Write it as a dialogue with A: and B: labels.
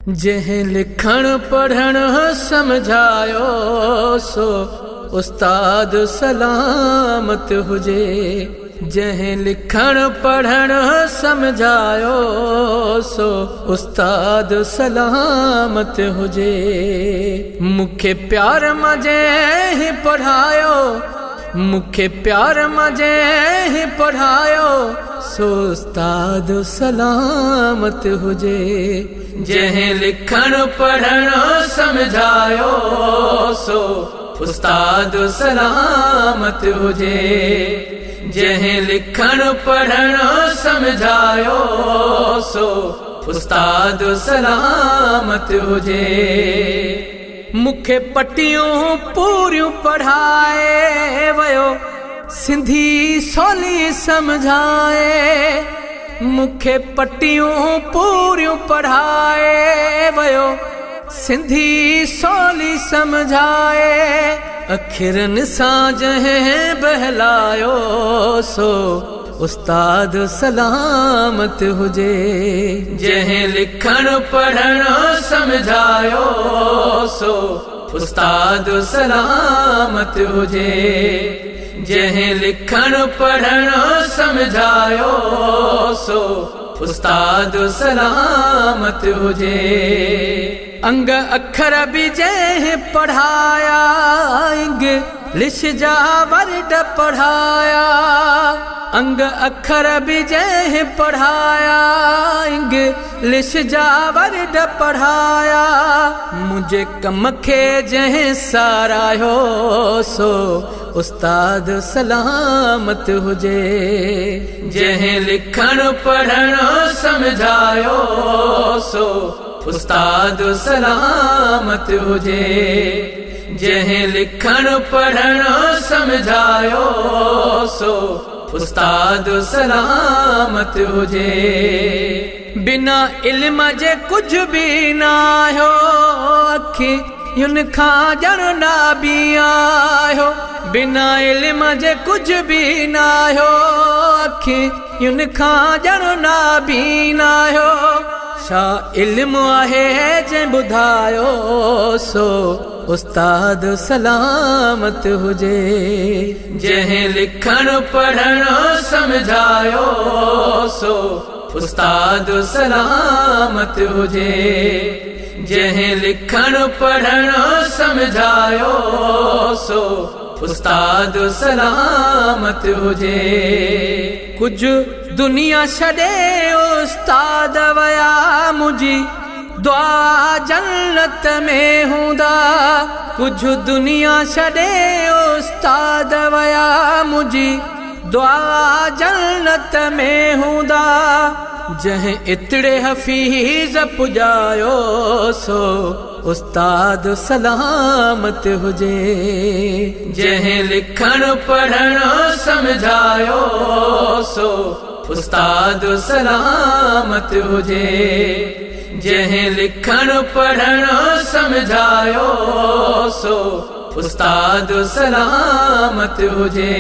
A: जंहिं लिखण पढ़ण समझायो सो उस्ताद सलामत हुजे। जंहिं लिखण पढ़ण समझायो सो उस्ताद सलामत हुजे। मूंखे प्यार मां जंहिं पढ़ायो, मूंखे प्यार मां जंहिं पढ़ायो सो उस्ताद सलामत हुजे। जंहिं लिखण पढ़ण समझायो सो उस्ताद सलामत हुजे। जंहिं लिखण पढ़ण समझायो सो उस्ताद सलामत हुजे। मूंखे पटियूं पूरियूं पढ़ाए वयो, सिंधी सवली समझाए। मूंखे पटियूं पूरियूं पढ़ाए वयो, सिंधी सवली समझाए। अखिरनि सां जंहिं बहलायो सो उस्ताद सलामत हुजे। जंहिं लिखण पढ़ण समझायो सो उस्ताद सलामत हुजे। जंहिं लिखण पढ़ण समझायो सो उस्ताद सलामत हुजे। अंग अखर भी जंहिं पढ़ाया, इंग्लिश जा वर्ड पढ़ाया। अंग अखर भी जंहिं पढ़ाया, इंग्लिश जा वर्ड पढ़ाया। मुंहिंजे कम खे जंहिं सारायो सो उस्ताद सलामत हुजे। जंहिं लिखण पढ़ण समझायो सो उस्ताद सलामत हुजे। जंहिं लिखण पढ़ण समझायो सो उस्ताद सलामत हुजे। बिना इल्म जे कुछ भी ना हो, अखियुनि खां ॼण ना बि आयो। बिना इल्म जे कुछ भी ना हो, अखियुनि खां ॼण ना बि आयो। छा इल्म आहे जंहिं ॿुधायो सो उस्ताद सलामत हुजे। जंहिं लिखण पढ़ण समझायो सो उस्ताद सलामत हुजे। जंहिं लिखण पढ़ण समझायो सो उस्ताद सलामत हुजे। कुछ दुनिया छॾे उस्ताद वया, मुंहिंजी दुआ जन्नत में हूंदा। कुछ दुनिया छॾे उस्ताद वया, मुंहिंजी दुआ जन्नत में हूंदा। जंहिं इतड़े हफ़ीज़ पुॼायो सो उस्ताद सलामत हुजे। जंहिं लिखण पढ़ण समझायो सो उस्ताद सलामत हुजे। जंहिं लिखण पढ़ण समझायो सो उस्ताद सलामत हुजे।